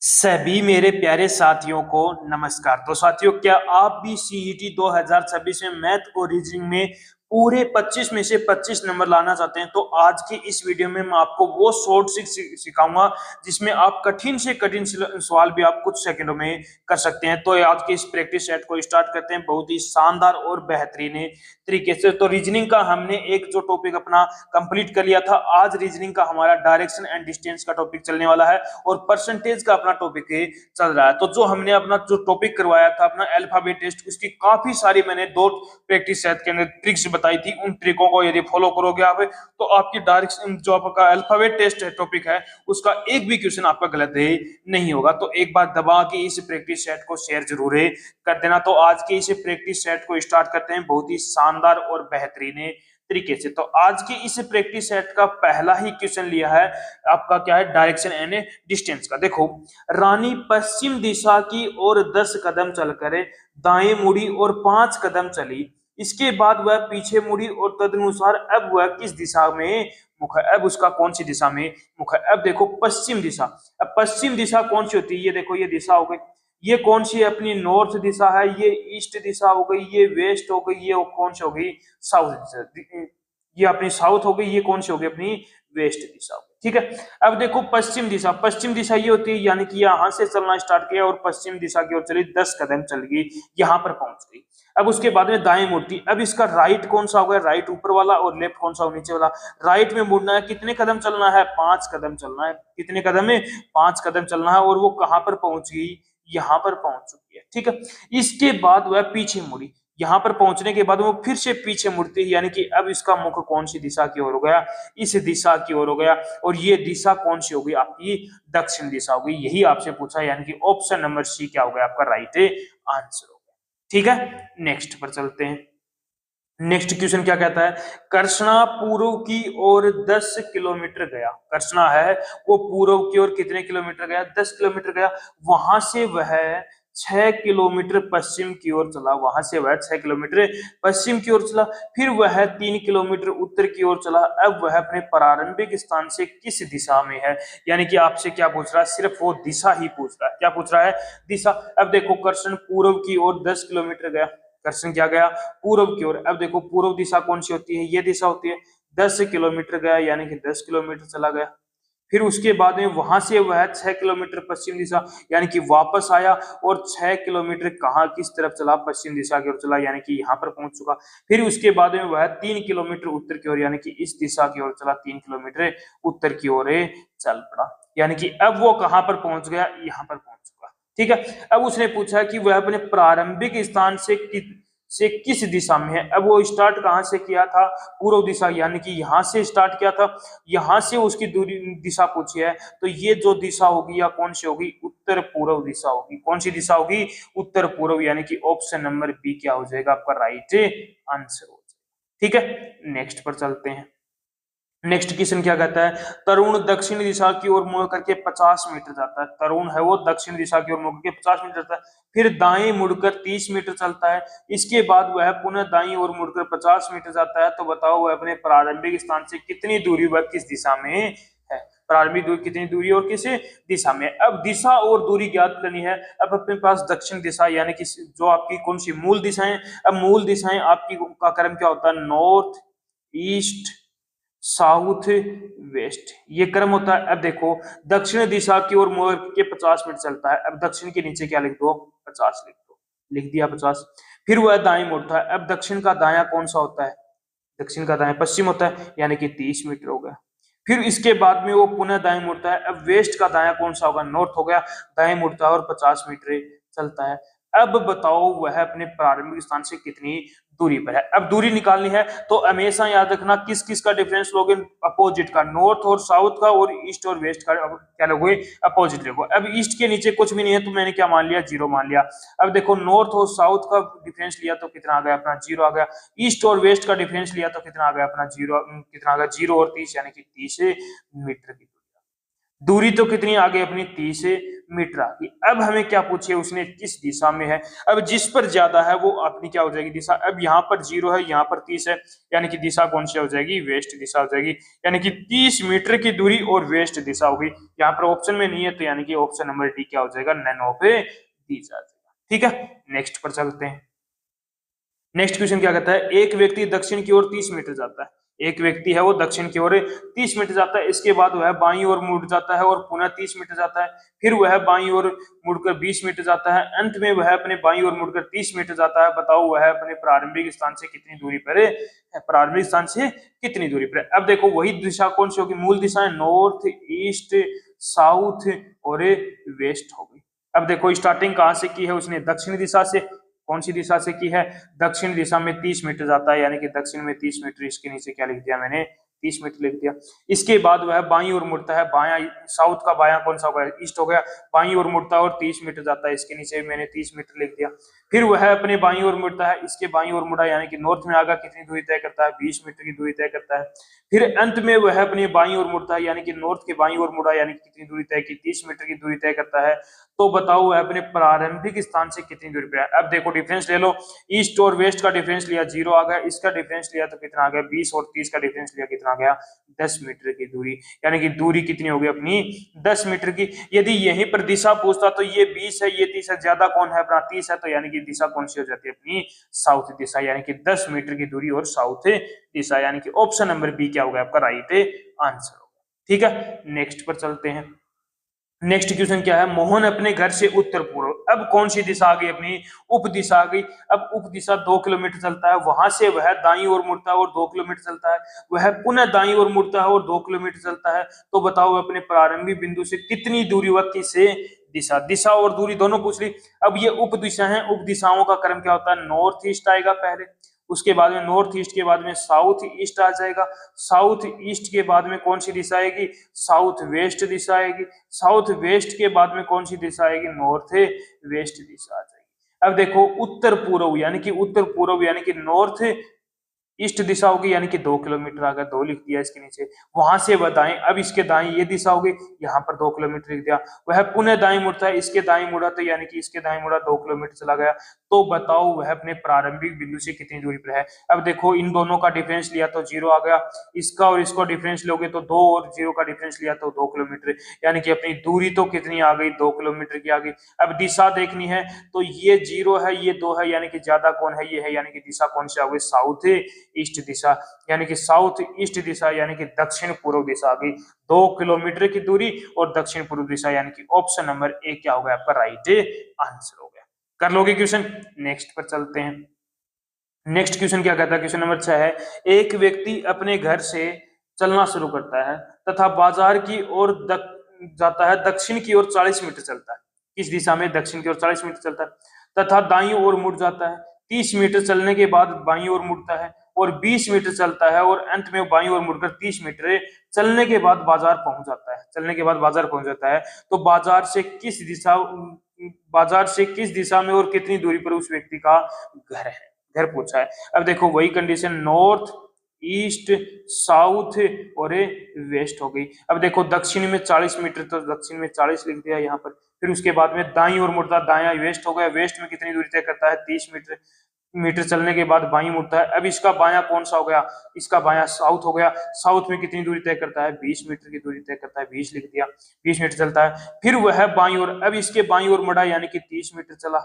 सभी मेरे प्यारे साथियों को नमस्कार। तो साथियों, क्या आप भी सीईटी 2026 में मैथ और रीजनिंग में पूरे 25 में से 25 नंबर लाना चाहते हैं? तो आज की इस वीडियो में मैं आपको वो शॉर्ट सिखाऊंगा जिसमें आप कठिन से कठिन सवाल भी आप कुछ सेकंडों में कर सकते हैं। तो आज की इस प्रैक्टिस सेट को स्टार्ट करते हैं बहुत ही शानदार और बेहतरीन तरीके से। तो रीजनिंग का हमने एक जो टॉपिक अपना कंप्लीट कर लिया था, आज रीजनिंग का हमारा डायरेक्शन एंड डिस्टेंस का टॉपिक चलने वाला है और परसेंटेज का अपना टॉपिक चल रहा है। तो जो हमने अपना जो टॉपिक करवाया था अपना अल्फाबेट टेस्ट, उसकी काफी सारी मैंने दो प्रैक्टिस सेट के अंदर ट्रिक्स बताई थी। उन ट्रिकों को यदि फॉलो करोगे आप, तो आपकी डायरेक्शन जो आपका अल्फाबेट टेस्ट टॉपिक है उसका एक भी क्वेश्चन आपका गलत नहीं होगा। तो एक बार दबा के इस प्रैक्टिस सेट को शेयर जरूर कर देना। तो आज के इस प्रैक्टिस सेट को स्टार्ट करते हैं बहुत ही शानदार और बेहतरीन तरीके से। तो आज की इस प्रैक्टिस सेट का पहला ही क्वेश्चन लिया है आपका, क्या है, डायरेक्शन एंड डिस्टेंस का। देखो, रानी पश्चिम दिशा की ओर 10 कदम चलकर दाएं मुड़ी और 5 कदम चली। इसके बाद वह पीछे मुड़ी और तदनुसार अब वह किस दिशा में मुख है? अब उसका कौन सी दिशा में मुख है? अब देखो, पश्चिम दिशा। अब पश्चिम दिशा कौन सी होती है? ये देखो, ये दिशा हो गई। ये कौन सी अपनी नॉर्थ दिशा है? ये ईस्ट दिशा हो गई। ये वेस्ट हो गई। ये कौन सी हो गई? साउथ दिशा। ये अपनी साउथ हो गई। ये कौन सी हो गई? अपनी वेस्ट दिशा हो गई। ठीक है। अब देखो, पश्चिम दिशा। पश्चिम दिशा ये होती है, यानी कि यहां से चलना स्टार्ट किया और पश्चिम दिशा की ओर चली, 10 कदम चल गई, यहां पर पहुंच गई। अब उसके बाद में दाएं मुड़ती। अब इसका राइट कौन सा होगा? राइट ऊपर वाला, और लेफ्ट कौन सा? नीचे वाला। राइट में मुड़ना है, कितने कदम चलना है? 5 कदम चलना है। कितने कदम में? 5 कदम चलना है। और वो कहां पर पहुंच गई? यहां पर पहुंच चुकी है। ठीक है। इसके बाद वह पीछे मुड़ी। यहां पर पहुंचने के बाद वो फिर से पीछे मुड़ती है, यानी कि अब इसका मुख कौन सी दिशा की ओर हो गया? इस दिशा की ओर हो गया। और ये दिशा कौन सी हो गई? आपकी दक्षिण दिशा हो गई। यही आपसे पूछा, यानी कि ऑप्शन नंबर सी क्या हो गया? आपका राइट आंसर हो गया। ठीक है, नेक्स्ट पर चलते हैं। नेक्स्ट क्वेश्चन क्या कहता है? कृष्णा पूर्व की ओर 10 किलोमीटर गया। कृष्णा है वो पूर्व की ओर कितने किलोमीटर गया? 10 किलोमीटर गया। वहां से वह 6 किलोमीटर पश्चिम की ओर चला। वहां से वह 6 किलोमीटर पश्चिम की ओर चला। फिर वह 3 किलोमीटर उत्तर की ओर चला। अब वह अपने प्रारंभिक स्थान से किस दिशा में है? यानी कि आपसे क्या पूछ रहा है? सिर्फ वो दिशा ही पूछ रहा है। क्या पूछ रहा है? दिशा। अब देखो, कृष्ण पूर्व की ओर 10 किलोमीटर गया। कृष्ण क्या गया? पूर्व की ओर। अब देखो, पूर्व दिशा कौन सी होती है? ये दिशा होती है। 10 किलोमीटर गया, यानी कि 10 किलोमीटर चला गया। फिर उसके बाद में वहां से वह 6 किलोमीटर पश्चिम दिशा, यानी कि वापस आया और 6 किलोमीटर कहाँ किस तरफ चला? पश्चिम दिशा की ओर चला, यानी कि यहाँ पर पहुंच चुका। फिर उसके बाद में वह 3 किलोमीटर उत्तर की ओर, यानी कि इस दिशा की ओर चला। 3 किलोमीटर उत्तर की ओर चल पड़ा, यानी कि अब वो कहां पर पहुंच गया? यहाँ पर पहुंच चुका। ठीक है। अब उसने पूछा कि वह अपने प्रारंभिक स्थान से किस दिशा में है। अब वो स्टार्ट कहां से किया था? पूर्व दिशा, यानी कि यहां से स्टार्ट किया था। यहां से उसकी दूरी दिशा पूछी है, तो ये जो दिशा होगी या कौन सी होगी? उत्तर पूर्व दिशा होगी। कौन सी दिशा होगी? उत्तर पूर्व, यानी कि ऑप्शन नंबर बी क्या हो जाएगा? आपका राइट आंसर हो जाएगा। ठीक है, नेक्स्ट पर चलते हैं। नेक्स्ट क्वेश्चन क्या कहता है? तरुण दक्षिण दिशा की ओर मुड़ करके 50 मीटर जाता है। तरुण है वो दक्षिण दिशा की ओर मुड़ करके 50 मीटर जाता है। फिर दाएं मुड़कर 30 मीटर चलता है। इसके बाद वह पुनः दाईं ओर मुड़कर 50 मीटर जाता है। तो बताओ, वह अपने प्रारंभिक स्थान से कितनी दूरी वह किस दिशा में है? प्रारंभिक दूरी कितनी दूरी और किस दिशा में? अब दिशा और दूरी ज्ञात करनी है। अब अपने पास दक्षिण दिशा, यानी कि जो आपकी कौन सी मूल दिशाएं। अब मूल दिशाएं आपकी का क्रम क्या होता है? नॉर्थ, ईस्ट, साउथ, वेस्ट, ये क्रम होता है। अब देखो, दक्षिण दिशा की ओर मुड़ के 50 मिनट चलता है। अब दक्षिण के नीचे क्या लिख दो? 50 लिख दो। लिख दिया 50। फिर वह दाएं मुड़ता है। अब दक्षिण का दाया कौन सा होता है? दक्षिण का दाया पश्चिम होता है, यानी कि 30 मीटर हो गया। फिर इसके बाद में वो पुनः दाएं मुड़ता है। अब वेस्ट का दाया कौन सा होगा? नॉर्थ हो गया। दाएं मुड़ता है और 50 मीटर चलता है। अब बताओ, वह अपने प्रारंभिक स्थान से कितनी दूरी पर है? अब दूरी निकालनी है तो हमेशा याद रखना किस किस का डिफरेंस लोगे? अपोजिट का, नॉर्थ और साउथ का, और ईस्ट और वेस्ट का क्या लोगे? अपोजिट लोगे। अब ईस्ट के नीचे कुछ भी नहीं है, तो मैंने क्या मान लिया? 0 मान लिया। अब देखो, नॉर्थ और साउथ का डिफरेंस लिया तो कितना आ गया? अपना 0 आ गया। ईस्ट और वेस्ट का डिफरेंस लिया तो कितना आ गया? अपना 0। कितना आ गया? 0 और 30, यानी कि 30 मीटर की दूरी तो कितनी आ गई? अपनी 30 मीटर आ गई। अब हमें क्या पूछिए उसने किस दिशा में है। अब जिस पर ज्यादा है वो अपनी क्या हो जाएगी दिशा। अब यहाँ पर 0 है, यहाँ पर 30 है, यानी कि दिशा कौन सी हो जाएगी, वेस्ट दिशा हो जाएगी। यानी कि 30 मीटर की दूरी और वेस्ट दिशा होगी। यहाँ पर ऑप्शन में नहीं है तो यानी कि ऑप्शन नंबर डी क्या हो जाएगा, नन ऑफ दीज आ जाएगा। ठीक है, नेक्स्ट पर चलते हैं। नेक्स्ट क्वेश्चन क्या कहता है, एक व्यक्ति दक्षिण की ओर 30 मीटर जाता है। एक व्यक्ति है वो दक्षिण की ओर 30 मीटर जाता है, इसके बाद वह बाईं ओर मुड़ जाता है और पुनः 30 मीटर जाता है, फिर वह बाईं ओर मुड़कर 20 मीटर जाता है, अंत में वह अपने बाईं ओर मुड़कर 30 मीटर जाता है। बताओ वह अपने प्रारंभिक स्थान से कितनी दूरी पर है, प्रारंभिक स्थान से कितनी दूरी पर है। अब देखो वही दिशा कौन सी होगी, मूल दिशा है नॉर्थ, ईस्ट, साउथ और वेस्ट होगी। अब देखो स्टार्टिंग कहां से की है उसने, दक्षिण दिशा से। कौन सी दिशा से की है, दक्षिण दिशा में 30 मीटर जाता है, यानी कि दक्षिण में 30 मीटर, इसके नीचे क्या लिख दिया मैंने, 30 मीटर लिख दिया। इसके बाद वह बाईं ओर मुड़ता है, बायां, साउथ का बायां कौन सा होगा, ईस्ट हो गया, बाईं ओर मुड़ता है और 30 मीटर जाता है, इसके नीचे मैंने 30 मीटर लिख दिया। फिर वह अपने बाईं ओर मुड़ता है, इसके बाईं ओर मुड़ा, यानी कि नॉर्थ में आगा कितनी दूरी तय करता है, 20 मीटर की दूरी तय करता है। फिर अंत में वह अपने बाईं ओर मुड़ता है, यानी कि नॉर्थ के बाईं ओर मुड़ा, यानी कि कितनी दूरी तय की, 30 मीटर की दूरी तय करता है। तो बताओ वह अपने प्रारंभिक स्थान से कितनी दूरी पे है। अब देखो डिफरेंस ले लो, ईस्ट और वेस्ट का डिफरेंस लिया 0 आ गया, इसका डिफरेंस लिया तो कितना आ गया 20, और 30 का डिफरेंस लिया कितना आ गया 10 मीटर की दूरी, यानी कि दूरी कितनी होगी अपनी 10 मीटर की। यदि यहीं पर दिशा पूछता तो ये 20 है, ये 30 है, ज्यादा कौन है अपना 30 है, तो यानी कि दिशा कौन सी हो जाती है अपनी साउथ दिशा, यानी कि 10 मीटर की दूरी और साउथ दिशा, यानी कि ऑप्शन नंबर बी क्या होगा आपका राइट आंसर होगा। ठीक है, नेक्स्ट पर चलते हैं। नेक्स्ट क्वेश्चन क्या है, मोहन अपने घर से उत्तर पूर्व, अब कौन सी दिशा आ गई अपनी उप दिशा आ गई। अब उप दिशा 2 किलोमीटर चलता है, वहां से वह दाईं ओर मुड़ता है और 2 किलोमीटर चलता है, वह पुनः दाईं ओर मुड़ता है और 2 किलोमीटर चलता है। तो बताओ अपने प्रारंभिक बिंदु से कितनी दूरी व किसे दिशा, दिशा और दूरी दोनों पूछ ली। अब ये उप दिशा है, उप दिशाओं का क्रम क्या होता है, नॉर्थ ईस्ट आएगा पहले, उसके बाद में नॉर्थ ईस्ट के बाद में साउथ ईस्ट आ जाएगा, साउथ ईस्ट के बाद में कौन सी दिशा आएगी, साउथ वेस्ट दिशा आएगी, साउथ वेस्ट के बाद में कौन सी दिशा आएगी, नॉर्थ वेस्ट दिशा आ जाएगी। अब देखो उत्तर पूर्व, यानी कि उत्तर पूर्व यानी कि नॉर्थ ईस्ट दिशा होगी, यानी कि 2 किलोमीटर आ गया, 2 लिख दिया इसके नीचे। वहां से वह दाएं, अब इसके दाएं ये दिशा होगी, यहाँ पर 2 किलोमीटर लिख दिया। वह पुनः दाएं मुड़ता है, इसके दाएं मुड़ा तो यानी कि इसके दाएं मुड़ा 2 किलोमीटर चला गया। तो बताओ वह अपने प्रारंभिक बिंदु से कितनी दूरी पर है। अब देखो इन दोनों का डिफरेंस लिया तो 0 आ गया, इसका और इसका डिफरेंस लोगे तो 2 और 0 का डिफरेंस लिया तो 2 किलोमीटर, यानी कि अपनी दूरी तो कितनी आ गई 2 किलोमीटर की आ गई। अब दिशा देखनी है तो ये 0 है, ये 2 है, यानी कि ज्यादा कौन है, ये है, यानी कि दिशा कौन सी आ गई, साउथ ईस्ट दिशा, यानी कि साउथ ईस्ट दिशा, यानी कि दक्षिण पूर्व दिशा आ गई। 2 किलोमीटर की दूरी और दक्षिण पूर्व दिशा, यानी कि ऑप्शन नंबर ए क्या होगा आपका राइट आंसर हो गया। कर लोगे क्वेश्चन, नेक्स्ट पर चलते हैं। नेक्स्ट क्वेश्चन क्या कहता है, क्वेश्चन नंबर 6 है, एक व्यक्ति अपने घर से चलना शुरू करता है तथा बाजार की ओर जाता है, दक्षिण की ओर 40 मीटर चलता है, किस दिशा में, दक्षिण की ओर 40 मीटर चलता है, तथा दाईं ओर मुड़ जाता है, 30 मीटर चलने के बाद बाईं ओर मुड़ता है और 20 मीटर चलता है और अंत में बाईं ओर मुड़कर 30 मीटर चलने के बाद बाजार पहुंच जाता है, चलने के बाद बाजार पहुंच जाता है। तो बाजार से किस दिशा में और कितनी दूरी पर उस व्यक्ति का घर है, घर पूछा है। अब देखो वही कंडीशन, नॉर्थ ईस्ट साउथ और वेस्ट हो गई। अब देखो दक्षिण में 40 मीटर, तो दक्षिण में 40 लिख दिया यहाँ पर। फिर उसके बाद में दाईं ओर मुड़ता, दायां वेस्ट हो गया, वेस्ट में कितनी दूरी तय करता है 30 मीटर चलने के बाद बाईं मुड़ता है। अब इसका बायां कौन सा हो गया, इसका बायां साउथ हो गया, साउथ में कितनी दूरी तय करता है 20 मीटर की दूरी तय करता है, 20 लिख दिया, 20 मीटर चलता है। फिर वह बाईं ओर, अब इसके बाईं ओर मुड़ा, यानी कि 30 मीटर चला,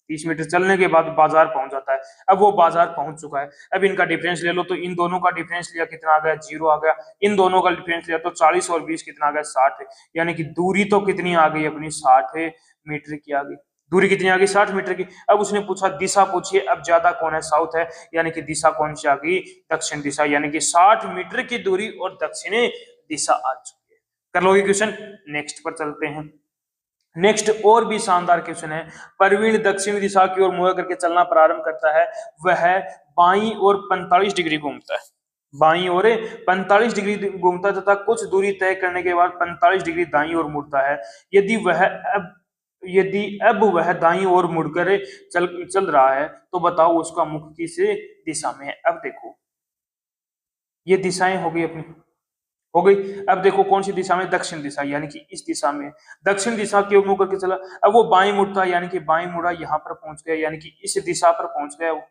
30 मीटर चलने के बाद बाजार पहुंच जाता है। अब वो बाजार पहुंच चुका है। अब इनका डिफरेंस ले लो, तो इन दोनों का डिफरेंस लिया कितना आ गया 0 आ गया, इन दोनों का डिफरेंस लिया तो 40 और 20 कितना आ गया 60, यानी कि दूरी तो कितनी आ गई अपनी 60 मीटर की आ गई, दूरी कितनी आ गई 60 मीटर की। अब उसने पूछा दिशा पूछिए, अब ज्यादा कौन है, साउथ है, यानी कि दिशा कौन सी आ गई, दक्षिण दिशा, यानी कि 60 मीटर की दूरी और दक्षिणी दिशा आ चुकी है। कर लोगे क्वेश्चन, नेक्स्ट पर चलते हैं। नेक्स्ट और भी शानदार क्वेश्चन है, प्रवीण दक्षिण दिशा की ओर मुड़ करके चलना प्रारंभ करता है, वह बाईं ओर 45 डिग्री घूमता है, बाईं ओर 45 डिग्री घूमता तथा कुछ दूरी तय करने के बाद 45 डिग्री दाईं ओर मुड़ता है। यदि अब वह दाईं ओर मुड़कर चल रहा है तो बताओ उसका मुख किस दिशा में है। अब देखो ये दिशाएं हो गई अपनी, हो गई। अब देखो कौन सी दिशा में, दक्षिण दिशा, यानी कि इस दिशा में, दक्षिण दिशा की ओर मुंह करके चला। अब वो बाएं मुड़ता है, यानी कि बाएं मुड़ा, यहाँ पर पहुंच गया, यानी कि इस दिशा पर पहुंच गया वो,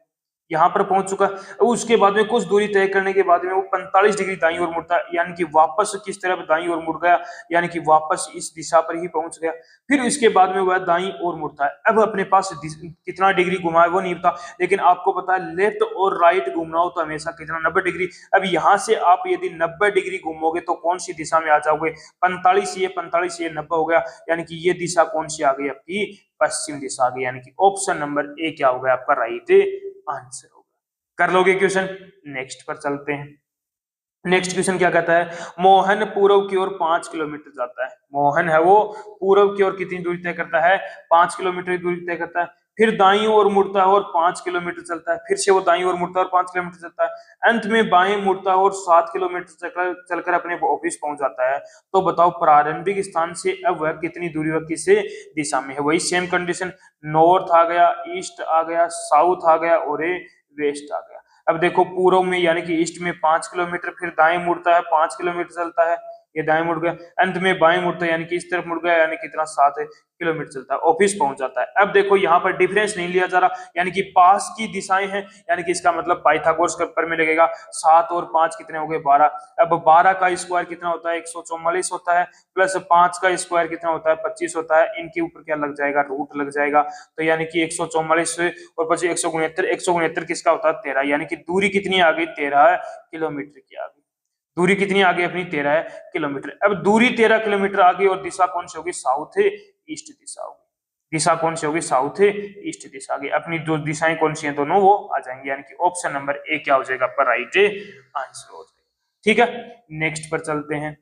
यहाँ पर पहुंच चुका। उसके बाद में कुछ दूरी तय करने के बाद में वो 45 डिग्री दाईं ओर मुड़ता है, यानी कि वापस किस तरफ, दाईं ओर मुड़ गया, यानी कि वापस इस दिशा पर ही पहुंच गया। फिर इसके बाद में वह दाईं ओर मुड़ता है। अब अपने पास कितना डिग्री घुमा है वो नहीं पता, लेकिन आपको पता है लेफ्ट और राइट घूमना हो तो हमेशा कितना, 90 डिग्री। अब यहां से आप यदि 90 डिग्री घूमोगे तो कौन सी दिशा में आ जाओगे, 45, ये 45, ये 90 हो गया, यानी कि ये दिशा कौन सी आ गई आपकी, पश्चिम दिशा आ गई, यानी कि ऑप्शन नंबर ए क्या होगा आपका राइट आंसर होगा। कर लोगे क्वेश्चन। नेक्स्ट पर चलते हैं। नेक्स्ट क्वेश्चन क्या कहता है, मोहन पूर्व की ओर 5 किलोमीटर जाता है। मोहन है वो पूर्व की ओर कितनी दूरी तय करता है, 5 किलोमीटर की दूरी तय करता है। फिर दाईं ओर मुड़ता है और 5 किलोमीटर चलता है। फिर से वो दाईं ओर मुड़ता है और 5 किलोमीटर चलता है। अंत में बाएं मुड़ता है और 7 किलोमीटर चलकर अपने ऑफिस पहुंच जाता है। तो बताओ प्रारंभिक स्थान से अब वह कितनी दूरी वह किस दिशा में है। वही सेम कंडीशन, नॉर्थ आ गया, ईस्ट आ गया, साउथ आ गया और वेस्ट आ गया। अब देखो पूर्व में यानी कि ईस्ट में 5 किलोमीटर, फिर दाएं मुड़ता है 5 किलोमीटर चलता है, ये दाएं मुड़ गया। अंत में बाएं मुड़ता है यानी कि इस तरफ मुड़ गया, यानी कितना 7 किलोमीटर चलता है, ऑफिस पहुंच जाता है। अब देखो यहाँ पर डिफरेंस नहीं लिया जा रहा, यानी कि पास की दिशाएं हैं, यानी कि इसका मतलब पाइथागोरस पर में लगेगा। 7 और 5 कितने हो गए, 12। अब 12 का स्क्वायर कितना होता है, 144 होता है, प्लस 5 का स्क्वायर कितना होता है, 25 होता है। इनके ऊपर क्या लग जाएगा, रूट लग जाएगा। तो यानी कि 144 और 25 169, 169 किसका होता है, 13, यानी कि दूरी कितनी आ गई, 13 किलोमीटर की आ गई। दूरी कितनी आ गई अपनी, 13 किलोमीटर। अब दूरी 13 किलोमीटर आ गई और दिशा कौन सी होगी, साउथ ईस्ट दिशा होगी। दिशा कौन सी होगी, साउथ ईस्ट दिशा आ गई। अपनी जो दिशाएं कौन सी हैं दोनों वो आ जाएंगी, यानी कि ऑप्शन नंबर ए क्या हो जाएगा पर राइट आंसर हो जाएगा। ठीक है, नेक्स्ट पर चलते हैं।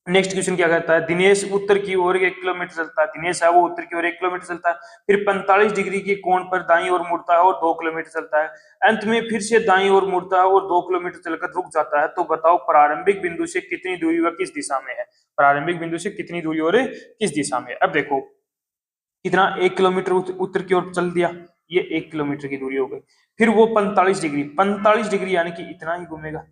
नेक्स्ट क्वेश्चन क्या कहता है, दिनेश उत्तर की ओर 1 किलोमीटर चलता है। दिनेश है वो उत्तर की ओर 1 किलोमीटर चलता है, फिर 45 डिग्री के कोण पर दाईं ओर मुड़ता है और 2 किलोमीटर चलता है। अंत में फिर से दाईं ओर मुड़ता है और 2 किलोमीटर चलकर रुक जाता है। तो बताओ प्रारंभिक बिंदु से कितनी दूरी व किस दिशा में है। प्रारंभिक बिंदु से कितनी दूरी और किस दिशा में। अब देखो कितना, 1 किलोमीटर उत्तर की ओर चल दिया, ये 1 किलोमीटर की दूरी हो गई। फिर वो 45 डिग्री यानी कि इतना ही घूमेगा,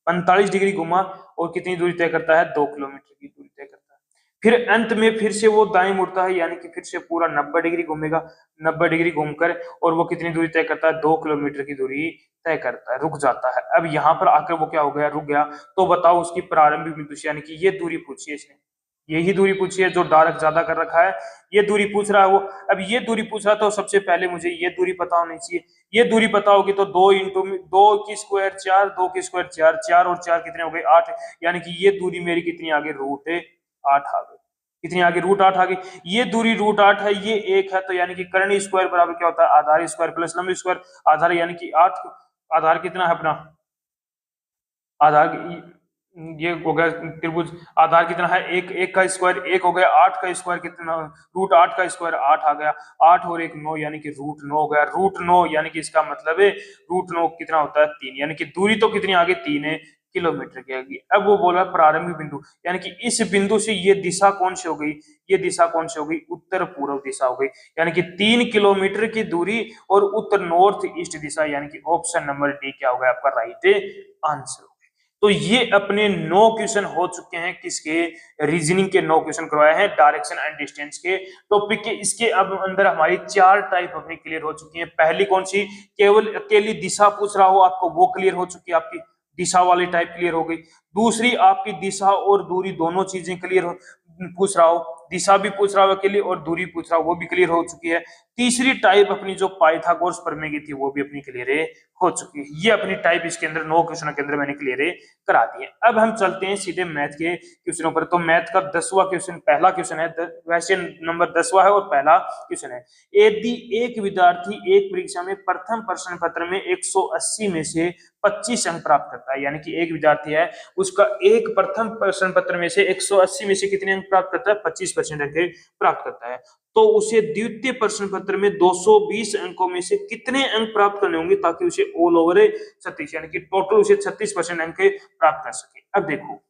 45 डिग्री घुमा और कितनी दूरी तय करता है, 2 किलोमीटर की दूरी तय करता है। फिर अंत में फिर से वो दाएं मुड़ता है, यानी कि फिर से पूरा 90 डिग्री घूमेगा, 90 डिग्री घूमकर और वो कितनी दूरी तय करता है, 2 किलोमीटर की दूरी तय करता है, रुक जाता है। अब यहाँ पर आकर वो क्या हो गया, रुक गया। तो बताओ उसकी प्रारंभिक बिंदु से, यानी कि ये दूरी पूछी है इसने, यही दूरी पूछी है, जो डार्क ज्यादा कर रखा है ये दूरी पूछ रहा है वो। अब ये दूरी पूछ रहा, तो सबसे पहले मुझे ये दूरी पता होनी चाहिए। ये दूरी पता होगी तो 2 इंटू 2 की स्क्वायर 4, 2 की स्क्वायर 4, 4 और 4 कितने हो गए, 8, यानी कि ये दूरी मेरी कितनी आ गई, रूट 8 आ गई। कितनी आ गई, रूट 8 आ गई। ये दूरी रूट 8 है, ये 1 है, तो यानी कि कर्ण स्क्वायर बराबर क्या होता है, आधार स्क्वायर प्लस लंब स्क्वायर। आधार यानी कि 8, आधार कितना है अपना, आधार ये हो गया त्रिभुज, आधार कितना है, एक, एक का स्क्वायर 1 हो गया, 8 का स्क्वायर कितना, रूट 8 का स्क्वायर 8 आ गया, 8 और 1 9, यानी कि रूट 9 हो गया। रूट 9 यानी कि इसका मतलब है रूट 9 कितना होता है, 3, यानी कि दूरी तो कितनी आगे, 3 किलोमीटर की आगे। अब वो बोला प्रारंभिक बिंदु, यानी कि इस बिंदु से ये दिशा कौन सी हो गई, ये दिशा कौन सी हो गई, उत्तर पूर्व दिशा हो गई, यानी कि 3 किलोमीटर की दूरी और उत्तर नॉर्थ ईस्ट दिशा, यानी कि ऑप्शन नंबर डी क्या होगा आपका राइट आंसर। तो ये अपने 9 क्वेश्चन हो चुके हैं, किसके, रीजनिंग के 9 क्वेश्चन करवाए हैं डायरेक्शन एंड डिस्टेंस के टॉपिक के। इसके अब अंदर हमारी 4 टाइप अपनी क्लियर हो चुकी है। पहली कौन सी, केवल अकेली दिशा पूछ रहा हो आपको, वो क्लियर हो चुकी है, आपकी दिशा वाली टाइप क्लियर हो गई। दूसरी आपकी दिशा और दूरी दोनों चीजें क्लियर पूछ रहा हो, दिशा भी पूछ रहा हो अकेली और दूरी पूछ रहा हो, वो भी क्लियर हो चुकी है। तीसरी टाइप अपनी जो पाइथागोरस प्रमेय की थी वो भी अपनी क्लियर हो चुकी है। ये अपनी टाइप इसके अंदर 9 क्वेश्चन के अंदर मैंने क्लियर करा दी है। अब हम चलते हैं सीधे मैथ के क्वेश्चनों पर। तो मैथ का 10वां क्वेश्चन, पहला क्वेश्चन है, वैसे नंबर 10वां है और पहला क्वेश्चन है, यदि एक विद्यार्थी एक परीक्षा में प्रथम प्रश्न पत्र में 180 में से 25 अंक प्राप्त करता है, यानी कि एक विद्यार्थी है, उसका एक प्रथम प्रश्न पत्र में से 180 में से कितने अंक प्राप्त करता है, 25% अंक प्राप्त करता है। तो उसे द्वितीय प्रश्न पत्र में 220 अंकों में से कितने अंक प्राप्त करने होंगे ताकि उसे ऑल ओवर 36, यानी कि टोटल उसे 36% अंक प्राप्त कर सके। अब देखो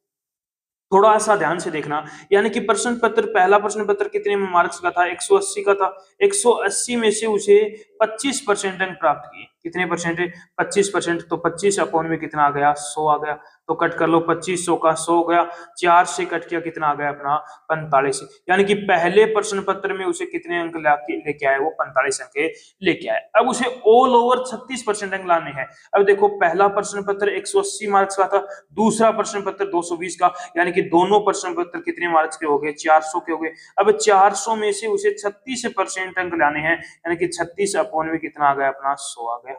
थोड़ा सा ध्यान से देखना, यानी कि प्रश्न पत्र, पहला प्रश्न पत्र कितने मार्क्स का था, 180 का था। 180 में से उसे 25% अंक प्राप्त किए, कितने परसेंट है 25%, तो 25 अपॉन में कितना आ गया 100 आ गया। तो कट कर लो 2500 का 100 गया, 4 से कट किया कितना आ गया अपना 45, यानी कि पहले प्रश्न पत्र में उसे कितने अंक लेके आए वो 45 अंक लेके आए। अब उसे ऑल ओवर 36% अंक लाने हैं। अब देखो पहला प्रश्न पत्र 180 मार्क्स का था, दूसरा प्रश्न पत्र 220 का, यानी कि दोनों प्रश्न पत्र कितने मार्क्स के हो गए 400 के हो गए। अब 400 में से उसे 36% अंक लाने हैं, यानी कि 36 अपॉन में कितना आ गया अपना 100 आ गया।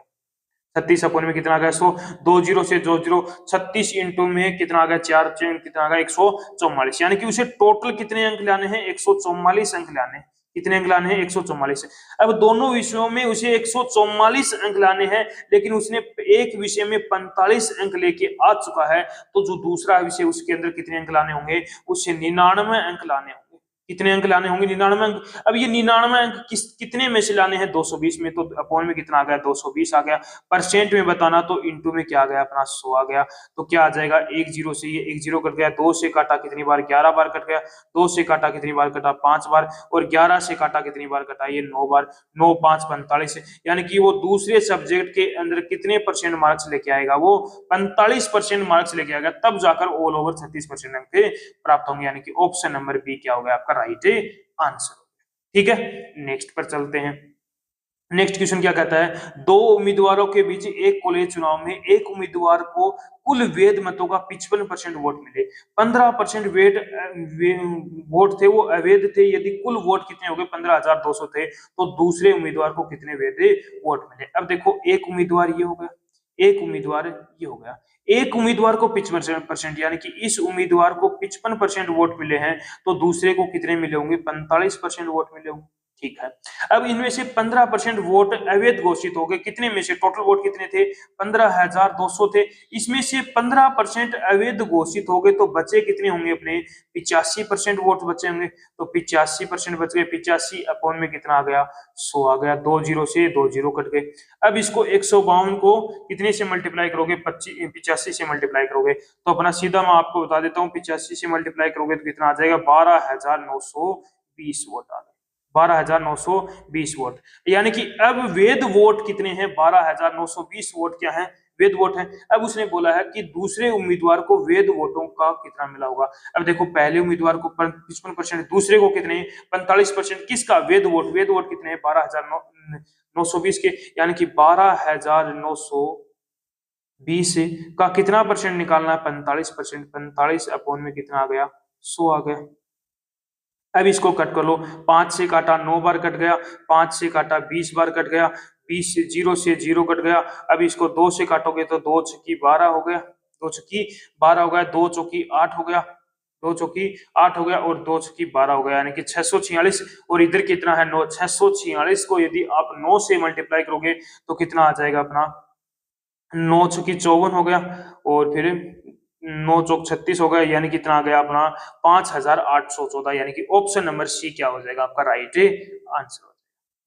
36 अपॉन में कितना आ गया 100, 2 जीरो से 2 जीरो, 36 इंटू में कितना आ गया 4 कितना आ गया 144, यानी कि उसे टोटल कितने अंक लाने हैं 144 अंक लाने हैं। कितने अंक लाने हैं 144। अब दोनों विषयों में उसे 144 अंक लाने हैं, लेकिन उसने एक विषय में 45 अंक लेके आ चुका है, तो जो दूसरा विषय उसके अंदर कितने अंक लाने होंगे उसे 99 अंक लाने होंगे। कितने अंक लाने होंगे 99 अंक। अब ये 99 अंक कितने में से लाने हैं 220 में, तो अपॉन में कितना आ गया 220 आ गया। परसेंट में बताना तो इंटू में क्या आ गया अपना 100 आ गया। तो क्या आ जाएगा 1 जीरो से ये 1 जीरो कट गया, 2 से काटा कितनी बार 11 बार कट गया, 2 से काटा कितनी बार कटा 5 बार, और 11 से काटा कितनी बार कटा ये 9 बार, 9 5 45, यानी कि वो दूसरे सब्जेक्ट के अंदर कितने परसेंट मार्क्स लेके आएगा वो 45% मार्क्स लेके आएगा, तब जाकर ऑल ओवर 36% अंक प्राप्त होंगे, यानी कि ऑप्शन नंबर बी क्या हो गया आपका राइट आंसर। ठीक है, नेक्स्ट पर चलते हैं। नेक्स्ट क्वेश्चन क्या कहता है, दो उम्मीदवारों के बीच एक कॉलेज चुनाव में एक उम्मीदवार को कुल वैध मतों का 55% वोट मिले, 15% वोट थे वो अवैध थे। यदि कुल वोट कितने हो गए 15,200 थे, तो दूसरे उम्मीदवार को कितने वैध वोट मिले। अब देखो एक उम्मीदवार ये हो गया, एक उम्मीदवार ये हो गया, एक उम्मीदवार को 55%, यानी कि इस उम्मीदवार को 55% वोट मिले हैं, तो दूसरे को कितने मिले होंगे 45% वोट मिले होंगे। ठीक है, अब इनमें से 15% वोट अवैध घोषित हो गए। कितने में से टोटल वोट कितने थे 15,200 थे, इसमें से 15% अवैध घोषित हो गए, तो बचे कितने होंगे अपने 85% वोट बचे होंगे। तो 85% बच गए, 85 अपॉन में कितना आ गया 100 आ गया, 2 जीरो से 2 जीरो कट गए। अब इसको 152 को कितने से मल्टीप्लाई करोगे 85 से मल्टीप्लाई करोगे, तो अपना सीधा मैं आपको बता देता हूँ 85 से मल्टीप्लाई करोगे तो कितना आ जाएगा 12,920 वोट आ गए, 12,920 वोट, यानी कि अब वैध वोट कितने हैं 12,920 वोट क्या है वैध वोट है। अब उसने बोला है कि दूसरे उम्मीदवार को वैध वोटों का कितना मिला होगा। अब देखो पहले उम्मीदवार को 55%, दूसरे को कितने 45%, किसका वैध वोट कितने हैं 12,920 के, यानी कि 12,920 का कितना परसेंट निकालना है 45%, 45 अपॉन में कितना आ गया 100 आ गया। अब इसको कट कर लो, 5 से काटा 9 बार कट गया, 5 से काटा 20 बार कट गया, 20 से 0 कट गया। अब इसको 2 से काटोगे तो 2 चौकी 12 हो गया, 2 चौकी 12 हो गया, 2 चौकी 8 हो गया, 2 चौकी 8 हो गया और 2 चौकी 12 हो गया, यानी कि 646। और इधर कितना है 9, 646 को यदि आप 9 से मल्टीप्लाई करोगे तो कितना आ जाएगा अपना 9 चौकी 54 हो गया, और फिर 9 चौक 36 हो गया, यानी कितना आ गया अपना 5,814, यानी कि ऑप्शन नंबर सी क्या हो जाएगा आपका राइट आंसर।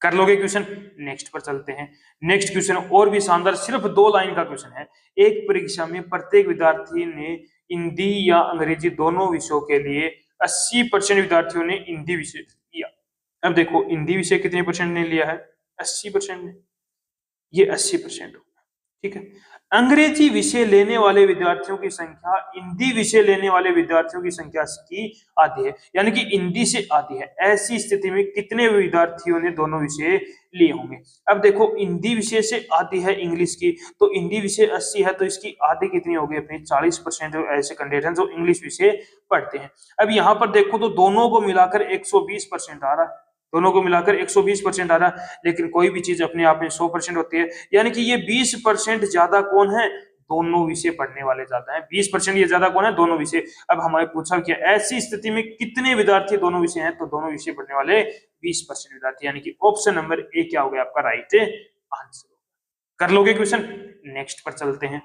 कर लोगे क्वेश्चन, नेक्स्ट पर चलते हैं। नेक्स्ट क्वेश्चन और भी शानदार, सिर्फ 2 लाइन का क्वेश्चन है। एक परीक्षा में प्रत्येक विद्यार्थी ने हिंदी या अंग्रेजी दोनों विषयों के लिए 80% विद्यार्थियों ने हिंदी विषय लिया। अब देखो हिंदी विषय कितने परसेंट ने लिया है 80% ने, ये 80% हो। ठीक है, अंग्रेजी विषय लेने वाले विद्यार्थियों की संख्या हिंदी विषय लेने वाले विद्यार्थियों की संख्या की आधी है, यानी कि हिंदी से आधी है। ऐसी स्थिति में कितने विद्यार्थियों ने दोनों विषय लिए होंगे। अब देखो हिंदी विषय से आधी है इंग्लिश की, तो हिंदी विषय 80 है, तो इसकी आधी कितनी होगी अपनी 40% ऐसे कैंडिडेट हैं जो इंग्लिश विषय पढ़ते हैं। अब यहाँ पर देखो तो दोनों को मिलाकर 120% आ रहा है, दोनों को मिलाकर 120% आ रहा है, लेकिन कोई भी चीज अपने आप में 100% होती है, यानी कि ये 20% ज्यादा कौन है दोनों विषय पढ़ने वाले ज्यादा है, 20% ये ज्यादा कौन है दोनों विषय। अब हमारे पूछा कि ऐसी स्थिति में कितने विद्यार्थी दोनों विषय हैं, तो दोनों विषय पढ़ने वाले 20% विद्यार्थी, यानी कि ऑप्शन नंबर ए क्या हो गया आपका राइट आंसर। कर लोगे क्वेश्चन, नेक्स्ट पर चलते हैं।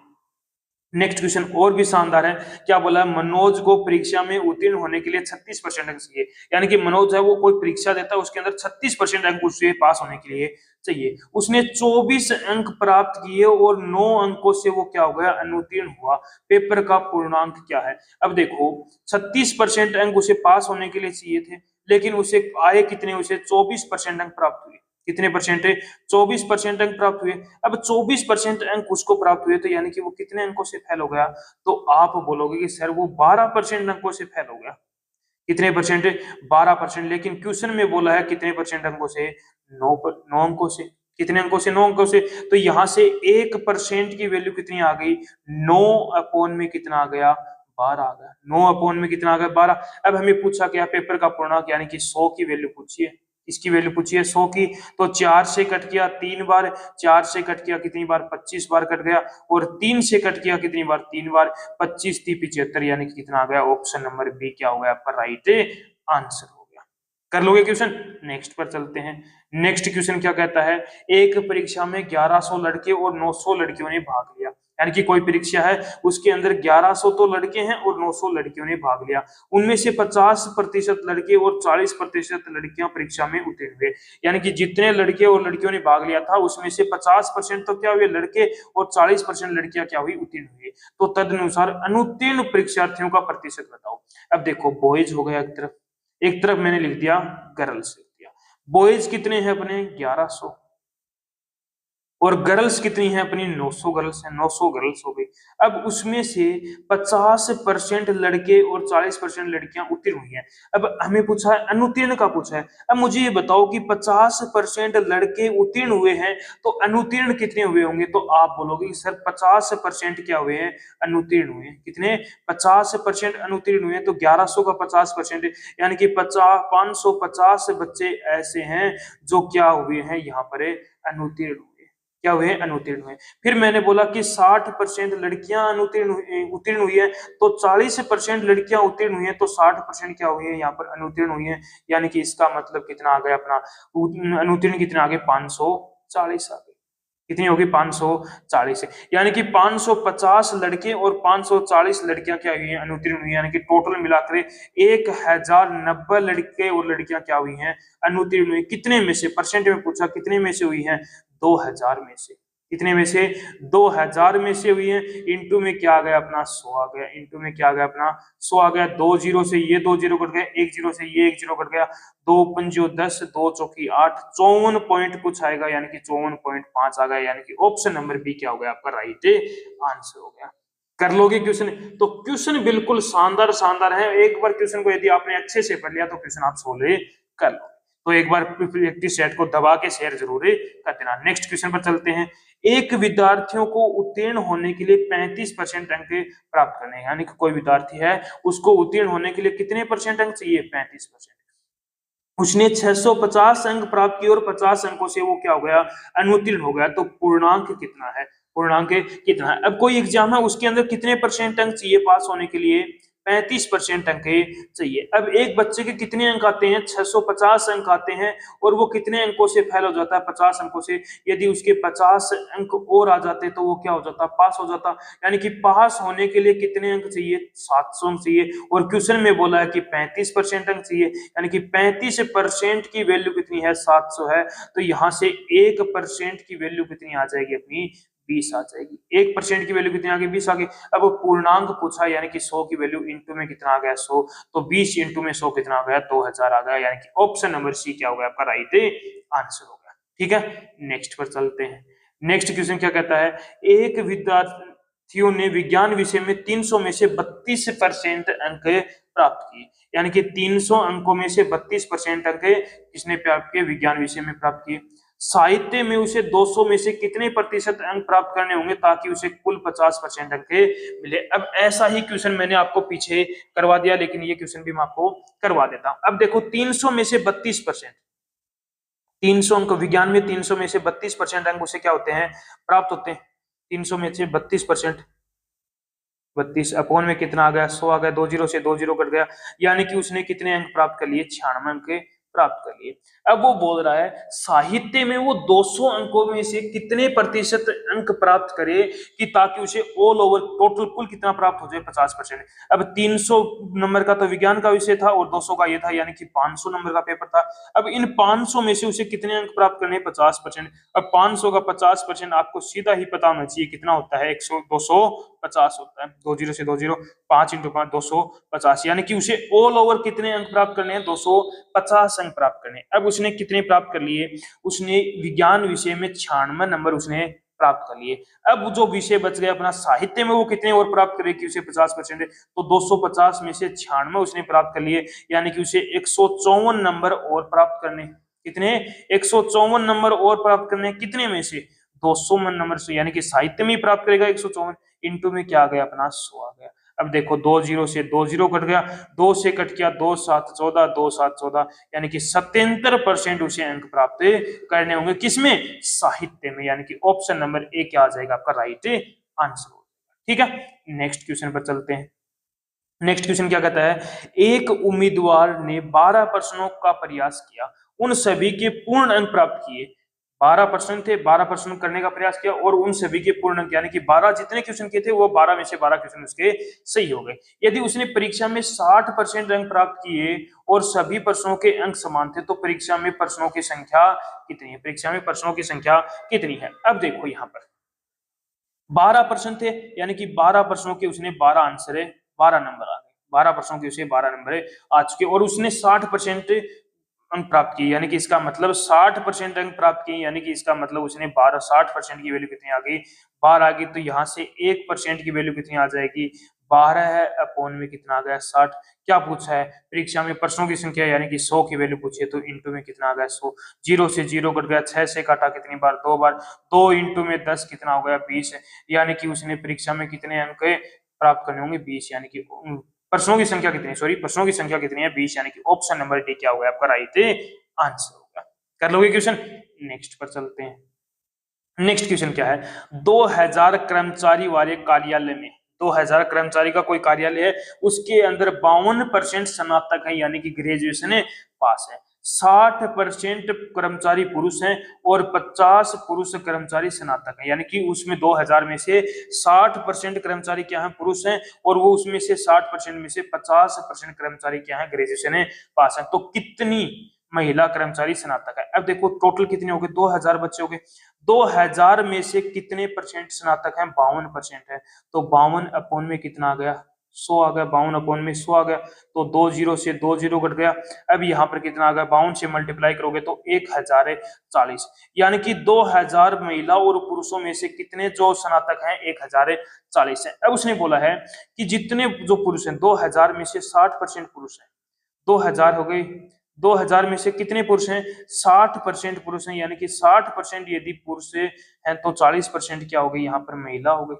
नेक्स्ट क्वेश्चन और भी शानदार है, क्या बोला है मनोज को परीक्षा में उत्तीर्ण होने के लिए 36% अंक चाहिए, यानी कि मनोज है वो कोई परीक्षा देता है उसके अंदर 36% अंक उसे पास होने के लिए चाहिए। उसने 24 अंक प्राप्त किए और 9 अंकों से वो क्या हो गया अनुत्तीर्ण हुआ, पेपर का पूर्णांक क्या है। अब देखो 36% अंक उसे पास होने के लिए चाहिए थे, लेकिन उसे आए कितने, उसे 24% अंक प्राप्त हुए। कितने परसेंट है? 24% अंक प्राप्त हुए। अब 24% अंक उसको प्राप्त हुए तो यानी कि वो कितने अंकों से फेल हो गया? तो आप बोलोगे कि सर वो 12% अंकों से फेल हो गया। कितने परसेंट? 12%। लेकिन क्वेश्चन में बोला है कितने परसेंट अंकों से? 9 अंकों से। कितने अंकों से? 9 अंकों से। तो यहां से 1% की वैल्यू कितनी आ गई? 9 अपॉन में कितना आ गया? 12 आ गया। 9 अपॉन में कितना आ गया? 12। अब हमें पूछा क्या? पेपर का पूर्णांक यानी कि 100 की वैल्यू पूछिए। इसकी वैल्यू पूछिए 100 की। तो 4 से कट किया 3 बार, 4 से कट किया कितनी बार? 25 बार कट गया। और 3 से कट किया कितनी बार? 3 बार। 25 3 75 यानी कि कितना आ गया? ऑप्शन नंबर बी क्या हो गया आपका राइट आंसर हो गया। कर लोगे क्वेश्चन? नेक्स्ट पर चलते हैं। नेक्स्ट क्वेश्चन क्या कहता है? एक परीक्षा में 1100 लड़के और 900 लड़कियों ने भाग लिया। यानी कि कोई परीक्षा है, उसके अंदर 1100 तो लड़के हैं और 900 लड़कियों ने भाग लिया। उनमें से 50% लड़के और 40% लड़कियां परीक्षा में उत्तीर्ण हुए। यानी कि जितने लड़के और लड़कियों ने भाग लिया था उसमें से 50% तो क्या हुए? लड़के, और 40% लड़कियां क्या हुई? उत्तीर्ण हुई। तो तदनुसार अनुत्तीर्ण परीक्षार्थियों का प्रतिशत बताओ। अब देखो बॉयज हो गया एक तरफ, एक तरफ मैंने लिख दिया गर्ल्स लिख दिया। बॉयज कितने हैं अपने? 1100। और गर्ल्स कितनी है अपनी? 900 गर्ल्स है। 900 गर्ल्स हो गई। अब उसमें से 50% लड़के और 40% लड़कियां उत्तीर्ण हुई हैं। अब हमें पूछा है अनुत्तीर्ण का पूछा है। अब मुझे ये बताओ कि 50% लड़के उत्तीर्ण हुए हैं तो अनुत्तीर्ण कितने हुए होंगे? तो आप बोलोगे कि सर 50% क्या हुए हैं? अनुत्तीर्ण हुए हैं। कितने? 50% अनुत्तीर्ण हुए हैं। तो 1100 का 50% यानी कि 550 बच्चे ऐसे हैं जो क्या हुए हैं यहाँ पर? अनुत्तीर्ण हुए। क्या हुए? अनुत्तीर्ण हुए। फिर मैंने बोला कि 60% लड़कियां उत्तीर्ण हुई है। तो 40% लड़कियां उत्तीर्ण हुई है तो 60% क्या हुई है यहाँ पर? अनुत्तीर्ण हुई है। यानी कि इसका मतलब कितना आ गया अपना? अनुत्तीर्ण कितना आ गए? 540 आ गए। कितनी होगी? 540 है। यानी कि 550 लड़के और 540 लड़कियां क्या हुई हैं? अनुत्तीर्ण हुई है। यानी कि टोटल मिलाकर 1090 लड़के और लड़कियां क्या हुई हैं? अनुत्तीर्ण हुई। कितने में से? परसेंट में पूछा कितने में से हुई हैं? 2000 में से। कितने में से? 2000 में से हुई है। इंटू में क्या आ गया अपना? 100 आ गया। इंटू में क्या आ गया अपना? 100 आ गया। 2 जीरो से ये 2 जीरो कट गया, 1 जीरो से ये 1 जीरो कट गया, 2 पंजो 10, 2 चौकी 8, 54 पॉइंट कुछ आएगा। यानी कि 54.5 आ गया। यानी कि ऑप्शन नंबर बी क्या हो गया आपका राइट आंसर हो गया। कर लोगे क्वेश्चन? तो क्वेश्चन बिल्कुल शानदार शानदार है। एक बार क्वेश्चन को यदि आपने अच्छे से पढ़ लिया तो क्वेश्चन आप सोल्व कर लो। तो एक बार प्रैक्टिस सेट को दबा के शेयर जरूर कर देना। नेक्स्ट क्वेश्चन पर चलते हैं। एक विद्यार्थियों को उत्तीर्ण होने के लिए 35% अंक प्राप्त करने, यानी कि कोई विद्यार्थी है उसको उत्तीर्ण होने के लिए कितने परसेंट अंक चाहिए? 35%। उसने 650 अंक प्राप्त किए और 50 अंकों से वो क्या हो गया? अनुत्तीर्ण हो गया। तो पूर्णांक कितना है? पूर्णांक कितना है? अब कोई एग्जाम है उसके अंदर कितने परसेंट अंक चाहिए पास होने के लिए? 35% अंक चाहिए। अब एक बच्चे के कितने अंक आते हैं? 650 अंक आते हैं। और वो कितने अंकों से फेल हो जाता है? 50 अंकों से। यदि उसके 50 अंक और आ जाते तो वो क्या हो जाता? पास हो जाता। यानी कि पास होने के लिए कितने अंक चाहिए? 700 अंक चाहिए। और क्वेश्चन में बोला है कि 35% अंक चाहिए। यानी कि 35% की वैल्यू कितनी है? 700 है। तो यहां से 1% की वैल्यू कितनी आ जाएगी अपनी? 20 आ जाएगी। 1% की वैल्यू कितनी आ गई? 20 आ गई। अब पूर्णांक पूछा यानी कि 100 की वैल्यू इंटू में कितना आ गया? 100। तो 20 इंटू में 100 कितना आ गया? 2000 आ गया। यानी कि ऑप्शन नंबर सी क्या हो गया आपका राइट आंसर हो गया। ठीक है, नेक्स्ट पर चलते हैं। नेक्स्ट क्वेश्चन क्या कहता है? एक विद्यार्थियों ने विज्ञान विषय में 300 में से 32% अंक प्राप्त किए। यानी कि 300 अंकों में से 32% अंक किसने प्राप्त किए? विज्ञान विषय में प्राप्त किए। साहित्य में उसे 200 में से कितने प्रतिशत अंक प्राप्त करने होंगे ताकि उसे कुल 50% अंक मिले? अब ऐसा ही क्वेश्चन मैंने आपको पीछे करवा दिया, लेकिन ये क्वेश्चन भी मैं आपको करवा देता हूं। अब देखो 300 में से 32%, 300 अंक विज्ञान में 300 में से 32% अंक उसे क्या होते हैं? प्राप्त होते हैं। 300 में से 32%, 32 अपॉन में कितना आ गया? 100 आ गया। 2 जीरो से 2 जीरो कट गया। यानी कि उसने कितने अंक प्राप्त कर लिए? 96 अंक प्राप्त कर लिए। अब वो बोल रहा है साहित्य में वो 200 अंकों में से कितने प्रतिशत अंक प्राप्त करे कि ताकि उसे ऑल ओवर टोटल कुल कितना प्राप्त हो जाए? 50%। अब 300 नंबर का तो विज्ञान का विषय था और 200 का ये था, यानी कि 500 नंबर का पेपर था। अब इन 500 में से उसे कितने अंक प्राप्त करने? 50%। अब 500 का 50% आपको सीधा ही पता होना चाहिए कितना होता है? 250 250 होता है। 20 से 20 5 इंटू 5 250, यानी कि उसे ऑल ओवर कितने अंक प्राप्त करने हैं, 250 अंक प्राप्त करने हैं। अब उसने कितने प्राप्त कर लिए, उसने विज्ञान विषय में 96 नंबर उसने प्राप्त कर लिए। अब जो विषय बच गया अपना साहित्य में, वो कितने और प्राप्त करे कि उसे 50% है, तो 250 में से 96 उसने प्राप्त कर लिए, यानी कि उसे 154 नंबर और प्राप्त करने। कितने, 154 नंबर और प्राप्त करने, कितने में से, 200 नंबर से, यानी कि साहित्य में ही प्राप्त करेगा 154, इंटू में क्या आ गया अपना 100 आ गया। अब देखो 20 से 20 कट गया, 2 से कट गया, 2 7 14, 2 7 14, यानी कि 77% उसे अंक प्राप्त करने होंगे, किसमें, साहित्य में, यानी कि ऑप्शन नंबर ए क्या आ जाएगा आपका राइट आंसर। ठीक है, नेक्स्ट क्वेश्चन पर चलते हैं। नेक्स्ट क्वेश्चन क्या कहता है, एक उम्मीदवार ने 12 प्रश्नों का प्रयास किया, उन सभी के पूर्ण अंक प्राप्त किए। 12 प्रश्न थे, 12 प्रश्न करने का प्रयास किया और उन सभी के पूर्ण अंक, यानी कि 12 जितने क्वेश्चन किए थे वो 12 में से 12 क्वेश्चन उसके सही हो गए। यदि उसने परीक्षा में 60% अंक प्राप्त किए और सभी प्रश्नों के अंक समान थे, तो परीक्षा में प्रश्नों की संख्या कितनी है, परीक्षा में प्रश्नों की संख्या कितनी है। अब देखो यहाँ पर 12 प्रश्न थे, यानी कि 12 प्रश्नों के उसने 12 आंसर है, 12 नंबर आ गए। 12 प्रश्नों के उसे 12 नंबर आ चुके और उसने 60% अंक प्राप्त किए, यानी कि इसका मतलब 60% अंक प्राप्त किए, यानी कि इसका मतलब उसने 12 60% की वैल्यू कितनी आ गई, 12 आ गई। तो यहाँ से 1% की वैल्यू कितनी आ जाएगी, 12 है अपॉन में कितना आ गया 60। क्या पूछा है परीक्षा में, प्रश्नों की संख्या, यानी कि 100 की वैल्यू पूछी है, तो इंटू में कितना आ गया 100। 0 से 0 कट गया, 6 से काटा कितनी बार, 2 बार, 2 इंटू में 10 कितना हो गया 20, यानी कि उसने परीक्षा में कितने अंक प्राप्त करने होंगे 20, यानी कि प्रश्नों की संख्या कितनी, सॉरी प्रश्नों की संख्या कितनी है 20, यानी कि ऑप्शन नंबर डी क्या होगा आपका राइट आंसर होगा। कर लोगे क्वेश्चन, नेक्स्ट पर चलते हैं। नेक्स्ट क्वेश्चन क्या है, 2000 कर्मचारी वाले कार्यालय में, 2000 कर्मचारी का कोई कार्यालय है, उसके अंदर 52% स्नातक है, यानी कि ग्रेजुएशन पास है। 60% कर्मचारी पुरुष हैं और 50 पुरुष कर्मचारी स्नातक हैं, यानी कि उसमें 2000 में से 60% कर्मचारी क्या है, पुरुष हैं, और वो उसमें से 60% में से 50% कर्मचारी क्या है, ग्रेजुएशन पास है। तो कितनी महिला कर्मचारी स्नातक है। अब देखो टोटल कितने हो गए, 2000 बच्चे हो गए, 2000 में से कितने परसेंट स्नातक हैं, 52% है, तो 52 अपॉन में कितना आ गया 100 आ गया, 52 अपॉन में 100 आ गया, तो 20 से 20 कट गया। अब यहाँ पर कितना आ गया, 52 से मल्टीप्लाई करोगे तो 1040, यानी कि 2000 महिला और पुरुषों में से कितने जो स्नातक हैं 1040 है। अब उसने बोला है कि जितने जो पुरुष हैं 2000 में से 60% पुरुष हैं, 2000 हो गई, 2000 में से कितने पुरुष हैं, 60% पुरुष हैं, यानी कि 60% यदि पुरुष हैं तो 40% क्या हो गई यहाँ पर महिला हो गई,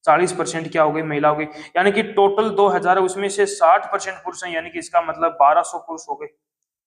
40% क्या हो गई महिला हो गई, यानी कि टोटल 2000 है उसमें से 60% पुरुष हैं, यानी कि इसका मतलब 1200 पुरुष हो गए।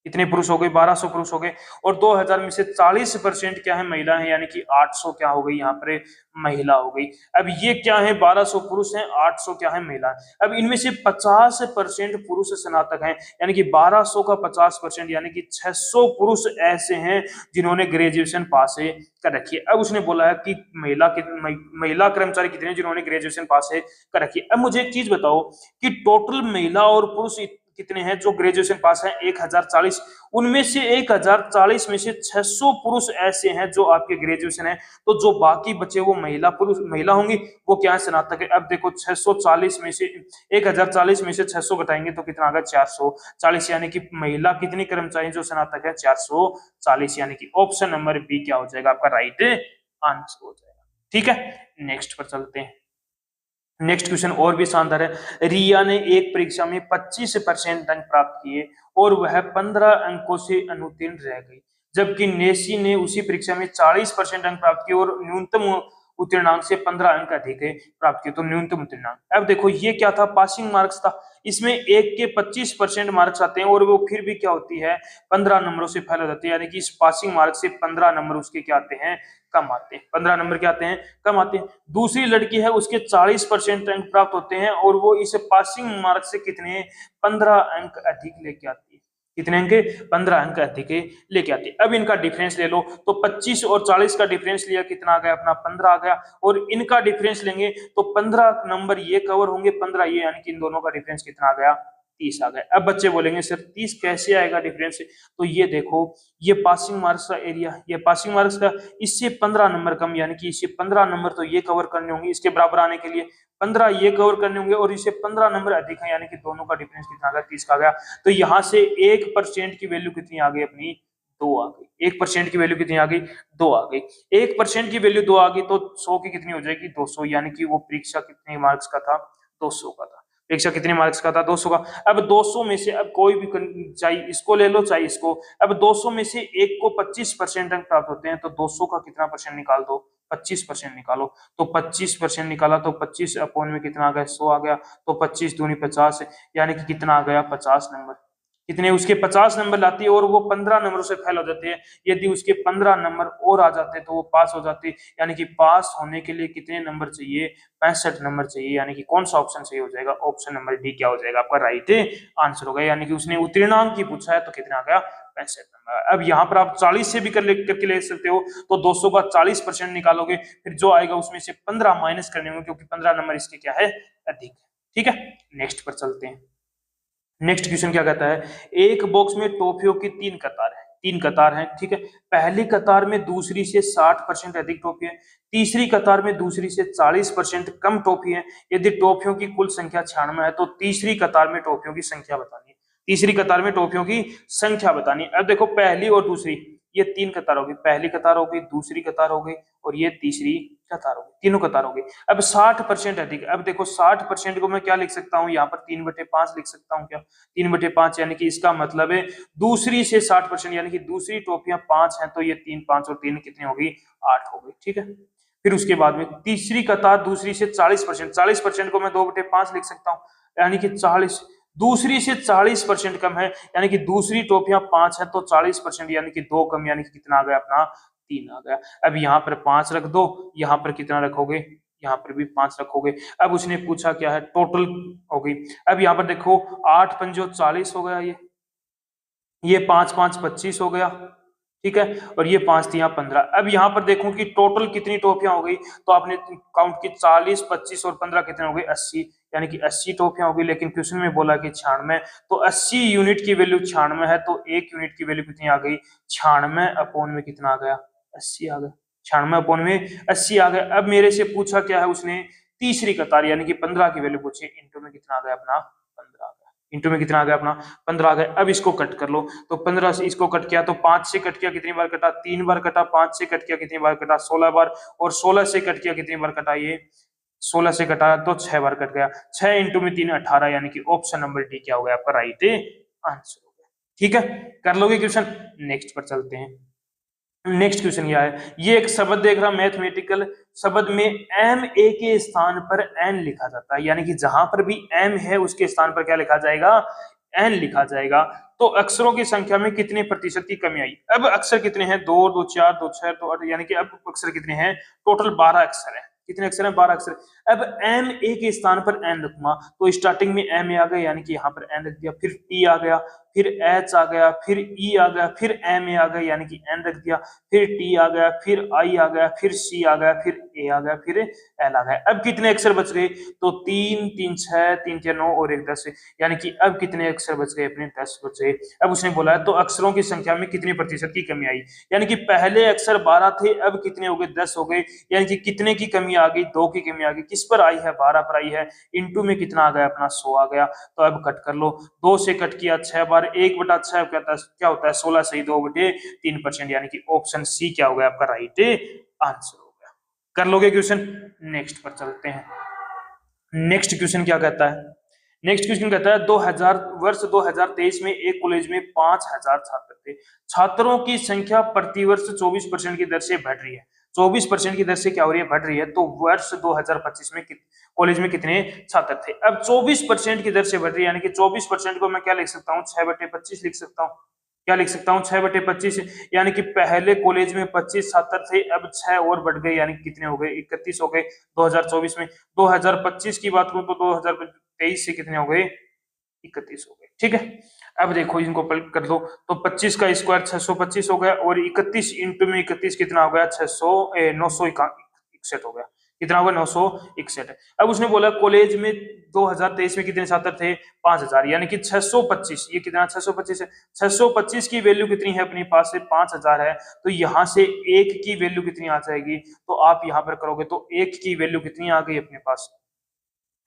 कितने पुरुष हो गए, 1200 पुरुष हो गए, और 2000 में से 40% क्या है महिला है, यानी कि 800 क्या हो गई यहाँ पर महिला हो गई। अब ये क्या है, 1200 पुरुष हैं, 800 क्या है महिला। अब इनमें से 50% पुरुष स्नातक हैं, यानी कि 1200 का 50%, यानी कि 600 पुरुष ऐसे हैं जिन्होंने ग्रेजुएशन पास कर रखी है। अब उसने बोला है कि महिला कर्मचारी कितने जिन्होंने ग्रेजुएशन पास कर रखी है। अब मुझे एक चीज बताओ कि टोटल महिला और पुरुष कितने हैं जो ग्रेजुएशन पास हैं, 1040, उनमें से 1040 में से 600 पुरुष ऐसे हैं जो आपके ग्रेजुएशन है, तो जो बाकी बचे वो महिला होंगी, वो क्या है, स्नातक है। अब देखो 640 में से 1040 में से 600 घटाएंगे तो कितना आ गया 440, यानी कि महिला कितनी कर्मचारी जो स्नातक है 440, यानी कि ऑप्शन नंबर बी क्या हो जाएगा आपका राइट आंसर हो जाएगा। ठीक है, नेक्स्ट पर चलते हैं। नेक्स्ट क्वेश्चन और भी शानदार है, रिया ने एक परीक्षा में 25% अंक प्राप्त किए और वह 15 अंकों से अनुत्तीर्ण रह गई, जबकि नेसी ने उसी परीक्षा में 40% अंक प्राप्त किए और न्यूनतम उत्तीर्णांक से 15 अंक अधिक प्राप्त किए, तो न्यूनतम उत्तीर्णांक। अब देखो ये क्या था, पासिंग मार्क्स था, इसमें एक के 25% मार्क्स आते हैं और वो फिर भी क्या होती है 15 नंबरों से फेल हो जाती है, यानी कि इस पासिंग मार्क से 15 नंबर उसके क्या आते हैं, कम आते हैं, 15 नंबर क्या आते हैं, कम आते हैं। दूसरी लड़की है उसके 40% अंक प्राप्त होते हैं और वो इस पासिंग मार्क से कितने 15 अंक अधिक लेके आती है, कितने अंक 15 अंक अधिक लेके आती है। अब इनका डिफरेंस ले लो, तो 25 और 40 का डिफरेंस लिया, कितना आ गया अपना 15 आ गया, और इनका डिफरेंस लेंगे तो 15 नंबर ये कवर होंगे, 15 ये, यानी कि इन दोनों का डिफरेंस कितना आ गया 30 आ गए। अब बच्चे बोलेंगे सर 30 कैसे आएगा डिफरेंस? तो ये देखो, ये पासिंग मार्क्स का एरिया, ये पासिंग मार्क्स का, इससे 15 नंबर कम, यानी कि इससे 15 नंबर तो ये कवर करने होंगे, इसके बराबर आने के लिए 15 ये कवर करने होंगे, और इससे 15 नंबर अधिक है, यानी कि दोनों का डिफरेंस कितना आ गया? 30 का आ गया। तो यहाँ से 1% की वैल्यू कितनी आ गई अपनी? 2 आ गई। 1% की वैल्यू कितनी आ गई? 2 आ गई। 1% की वैल्यू 2 आ गई तो 100 की कितनी हो जाएगी? 200, यानी कि वो परीक्षा कितने मार्क्स का था? 200 का था। परीक्षा कितने मार्क्स का था? 200 का। अब 200 में से, अब कोई भी, चाहे इसको ले लो चाहे इसको, अब 200 में से एक को 25% अंक प्राप्त होते हैं, तो 200 का कितना परसेंट निकाल दो? 25% निकालो। तो 25% निकाला तो 25 अपॉन में कितना आ गया? 100 आ गया। तो 25 दूनी 50, यानी कि कितना आ गया? 50 नंबर। कितने? उसके 50 नंबर लाती है और वो 15 नंबरों से फेल हो जाते हैं। यदि उसके 15 नंबर और आ जाते तो वो पास हो जाते, यानी कि पास होने के लिए कितने नंबर चाहिए? 65 नंबर चाहिए, यानी कि कौन सा ऑप्शन सही हो जाएगा? ऑप्शन नंबर डी क्या हो जाएगा आपका? राइट आंसर होगा। यानी कि उसने उत्तीर्णांक की पूछा है तो कितना आ गया? 65 नंबर। अब यहाँ पर आप 40 से भी करके ले सकते हो, तो 200 का 40% निकालोगे, फिर जो आएगा उसमें से 15 माइनस करने होंगे, क्योंकि 15 नंबर इसके क्या है? अधिक है। ठीक है, नेक्स्ट पर चलते हैं। नेक्स्ट क्वेश्चन क्या कहता है? एक बॉक्स में टॉफियों की 3 कतार है, 3 कतार है, ठीक है। पहली कतार में दूसरी से 60% अधिक टॉफी है, तीसरी कतार में दूसरी से 40% कम टॉफी है। यदि टॉफियों की कुल संख्या 96 है तो तीसरी कतार में टॉफियों की संख्या बतानी है। तीसरी कतार में टॉफियों की संख्या बतानी है। अब देखो, पहली और दूसरी, ये 3 कतार होगी, पहली कतार हो गई, दूसरी कतार हो गई, और ये तीसरी कतार हो गई, तीनों कतार हो गई। अब 60% अधिक, अब देखो 60% को मैं क्या लिख सकता हूँ? यहाँ पर 3/5 लिख सकता हूँ क्या? 3/5, यानी कि इसका मतलब है दूसरी से 60%, यानी कि दूसरी टॉफियां 5 हैं, तो ये 3 5 और 3 कितनी होगी? 8 हो गई। ठीक है, फिर उसके बाद में तीसरी कतार दूसरी से 40%, 40% को मैं 2/5 लिख सकता हूँ, यानी कि 40, दूसरी से 40% कम है, यानी कि दूसरी टॉफियां 5 है तो 40%, यानी कि 2 कम, यानी कि कितना आ गया अपना? 3 आ गया। अब यहाँ पर 5 रख दो, यहाँ पर कितना रखोगे? यहाँ पर भी 5 रखोगे। अब उसने पूछा क्या है? टोटल हो गई। अब यहाँ पर देखो, 8 पंजो 40 हो गया, ये 5 5 25 हो गया, ठीक है, और ये 5 3 15। अब यहाँ पर देखो कि टोटल कितनी टॉफियां हो गई, तो आपने काउंट की 40 25 और 15 कितने हो गए? 80, यानी कि 80 टॉफियां हो गई। लेकिन क्वेश्चन में बोला कि 96, तो 80 यूनिट की वैल्यू 96 है, तो 1 यूनिट की वैल्यू कितनी आ गई? 96 अपॉन में कितना आ गया? 80 आ गया। 96 अपॉन में 80 आ गया। अब मेरे से पूछा क्या है उसने? तीसरी कतार, यानी कि 15 की वैल्यू पूछी, इंटू में कितना आ गया अपना? 15 आ गया। इंटू में कितना आ गया अपना? 15 आ गया। अब इसको कट कर लो, तो 15 से इसको कट किया तो 5 से कट किया, कितनी बार कटा? 3 बार कटा। 5 से कट किया, कितनी बार कटा? 16 बार। और 16 से कट किया, कितनी बार कटा? ये 16 से कटा तो 6 बार कट गया। 6 इंटू में 3 18, यानी कि ऑप्शन नंबर डी क्या हो गया आपका? राइट आंसर हो गया। ठीक है, कर लोगे क्वेश्चन? नेक्स्ट पर चलते हैं। नेक्स्ट क्वेश्चन क्या है? ये एक शब्द देख रहा, मैथमेटिकल शब्द में एम ए के स्थान पर एन लिखा जाता है, यानी कि जहां पर भी एम है उसके स्थान पर क्या लिखा जाएगा? एन लिखा जाएगा। तो अक्षरों की संख्या में कितने प्रतिशत की कमी आई? अब अक्षर कितने हैं? 2 2 4 2 6 2 8, यानी कि अब अक्षर कितने हैं? टोटल 12 अक्षर है। कितने अक्षर हैं? 12 अक्षर। अब एम ए के स्थान पर एन रखूंगा, तो स्टार्टिंग में एम ए आ गया, यानी कि यहाँ पर एन रख दिया, फिर टी आ गया, फिर एच आ गया, फिर ई आ गया, फिर एम ए आ गया, यानी कि एन रख दिया, फिर टी आ गया, फिर आई आ गया, फिर सी आ गया, फिर ए आ गया, फिर एल आ गया। अब कितने अक्षर बच गए? तो 3 3 6 3 6 9 और 1 10, यानी कि अब कितने अक्षर बच गए अपने? 10 बच गए। अब उसने बोला है तो अक्षरों की संख्या में कितने प्रतिशत की कमी आई, यानी कि पहले अक्षर 12 थे, अब कितने हो गए? 10 हो गए, यानी कि कितने की कमी आ गई? 2 की कमी आ गई। किस पर आई है? 12 पर आई है। इंटू में कितना आ गया अपना? 100 आ गया। तो अब कट कर लो, 2 से कट किया 6 बार, 1/6 क्या होता है? 16 सही 2/3%, यानी कि ऑप्शन सी क्या हो गया आपका? राइट आंसर हो गया। कर लोगे क्वेश्चन? नेक्स्ट पर चलते हैं। नेक्स्ट क्वेश्चन क्या कहता है? नेक्स्ट क्वेश्चन कहता है 2023 में एक कॉलेज में 5000 छात्र थे। छात्रों की संख्या प्रतिवर्ष 24% की दर से बढ़ रही है। 24% की दर से क्या हो रही है? बढ़ रही है। तो वर्ष 2025 में कॉलेज में कितने छात्र थे? अब 24% की दर से बढ़ रही है, यानी कि 24% को मैं क्या लिख सकता हूँ? 6/25 लिख सकता हूँ। क्या लिख सकता हूँ? 6/25, यानी कि पहले कॉलेज में 25 छात्र थे, अब 6 और बढ़ गए, यानी कितने हो गए? 31 हो गए 2024 में। 2025 की बात करूं तो 2023 से कितने हो गए? 31 हो गए। ठीक है, अब देखो इनको पलट कर दो, तो 25 का स्क्वायर 625 हो गया, और 31 इंटू में 31 कितना हो गया? 961 हो गया। कितना होगा 961। अब उसने बोला कॉलेज में 2023 में कितने छात्र थे 5000, यानी कि 625, ये कितना 625 है, 625 की वैल्यू कितनी है अपने पास से 5000 है, तो यहाँ से एक की वैल्यू कितनी आ जाएगी, तो आप यहाँ पर करोगे तो एक की वैल्यू कितनी आ गई अपने पास,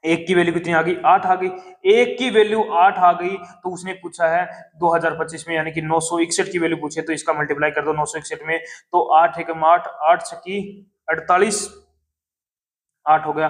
एक की वैल्यू कितनी आ गई 8 आ गई, एक की वैल्यू 8 आ गई, तो उसने पूछा है 2025 में यानी कि 961 की वैल्यू पूछे, तो इसका मल्टीप्लाई कर दो 961 में, तो 8 एकम 8, 8 छकी 48, 8 हो गया,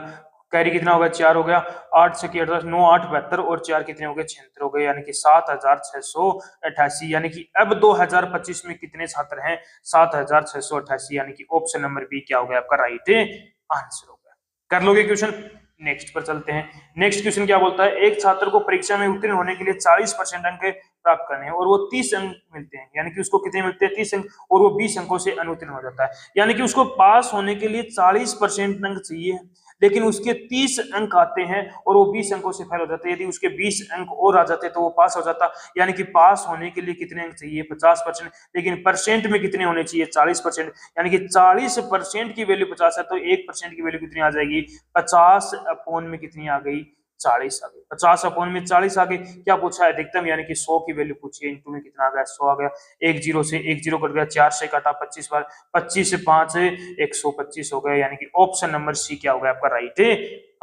कैरी कितना हो गया 4 हो गया, 8 छकी 48, 9 8 72 और 4 कितने हो गए 76 हो गए, यानी कि 7688, यानी कि अब 2025 में कितने छात्र हैं 7688, यानी कि ऑप्शन नंबर बी क्या हो गया आपका राइट आंसर हो गया। कर लोगे क्वेश्चन, नेक्स्ट पर चलते हैं। नेक्स्ट क्वेश्चन क्या बोलता है, एक छात्र को परीक्षा में उत्तीर्ण होने के लिए 40% अंक प्राप्त करने हैं और वो 30 अंक मिलते हैं, यानी कि उसको कितने मिलते हैं 30 अंक, और वो 20 अंकों से अनुत्तीर्ण हो जाता है, यानी कि उसको पास होने के लिए 40% अंक चाहिए, लेकिन उसके 30 अंक आते हैं और वो 20 अंकों से फेल हो जाते हैं, यदि उसके 20 अंक और आ जाते तो वो पास हो जाता, यानी कि पास होने के लिए कितने अंक चाहिए 50%, लेकिन परसेंट में कितने होने चाहिए 40%, यानी कि 40% की वैल्यू 50 है, तो 1% की वैल्यू कितनी आ जाएगी 50 अपॉन में कितनी आ गई 40 आ गई, 50 अपॉन में 40 आ गई। क्या पूछा है अधिकतम, यानी कि 100 की वैल्यू पूछी है, इंटू में कितना आ गया 100 आ गया, एक जीरो से एक जीरो कट गया, 4 से काटा 25 बार, 25 से 5 125 हो गया, यानी कि ऑप्शन नंबर सी क्या हो गया आपका राइट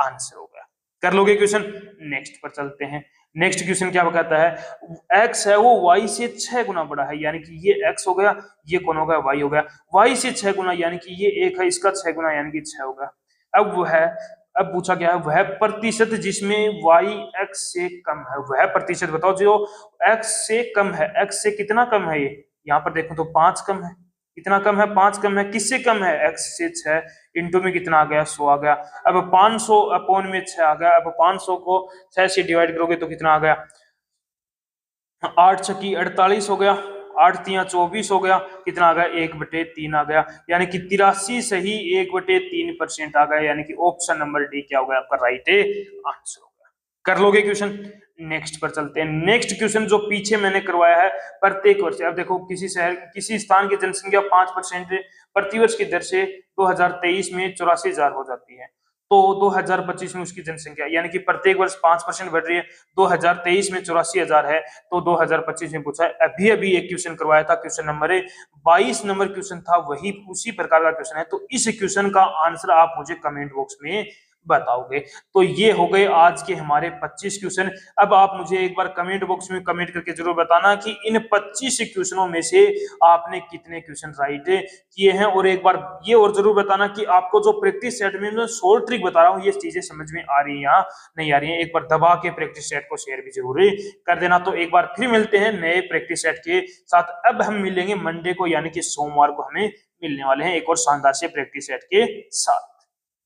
आंसर हो गया। कर लोगे क्वेश्चन, नेक्स्ट पर चलते हैं। नेक्स्ट क्वेश्चन क्या कहता है, x है वो y से 6 गुना बड़ा है, यानी कि ये x हो गया, ये कौन हो गया y हो गया, y से 6 गुना, यानी कि ये 1 है, इसका 6 गुना यानी कि 6 होगा। अब वो है, अब पूछा गया है वह प्रतिशत जिसमें y x से कम है, वह प्रतिशत बताओ जो x से कम है, x से कितना कम है, ये यहाँ पर देखो तो 5 कम है, कितना कम है 5 कम है, किससे कम है x से 6, इंटू में कितना आ गया 100 आ गया, अब 500 अपॉन में 6 आ गया, अब 500 को 6 से डिवाइड करोगे तो कितना आ गया 8 छकी 48 हो गया, 8 तिया 24 हो गया, कितना आ गया 1/3 आ गया, यानी कि 83 सही 1/3% आ गया, यानी कि ऑप्शन नंबर डी क्या हो गया आपका राइट आंसर हो गया। कर लोगे क्वेश्चन, नेक्स्ट पर चलते हैं। नेक्स्ट क्वेश्चन जो पीछे मैंने करवाया है, प्रत्येक वर्ष, अब देखो किसी शहर किसी स्थान की जनसंख्या 5% प्रतिवर्ष की दर से 2023 में 84,000 हो जाती है, तो 2025 में उसकी जनसंख्या, यानी कि प्रत्येक वर्ष 5% बढ़ रही है, 2023 में 84,000 है, तो 2025 में पूछा है, अभी अभी एक क्वेश्चन करवाया था, क्वेश्चन नंबर 22 नंबर क्वेश्चन था, वही उसी प्रकार का क्वेश्चन है, तो इस क्वेश्चन का आंसर आप मुझे कमेंट बॉक्स में बताओगे। तो ये हो गए आज के हमारे 25 क्वेश्चन। अब आप मुझे एक बार कमेंट बॉक्स में कमेंट करके जरूर बताना कि इन 25 क्वेश्चनों में से आपने कितने क्वेश्चन राइट किए हैं, और एक बार ये और जरूर बताना कि आपको जो प्रैक्टिस सेट में मैं शॉर्ट ट्रिक बता रहा हूँ ये चीजें समझ में आ रही है या नहीं आ रही है। एक बार दबा के प्रैक्टिस सेट को शेयर भी जरूर कर देना। तो एक बार फिर मिलते हैं नए प्रैक्टिस सेट के साथ। अब हम मिलेंगे मंडे को, यानी कि सोमवार को हमें मिलने वाले हैं एक और शानदार से प्रैक्टिस सेट के साथ।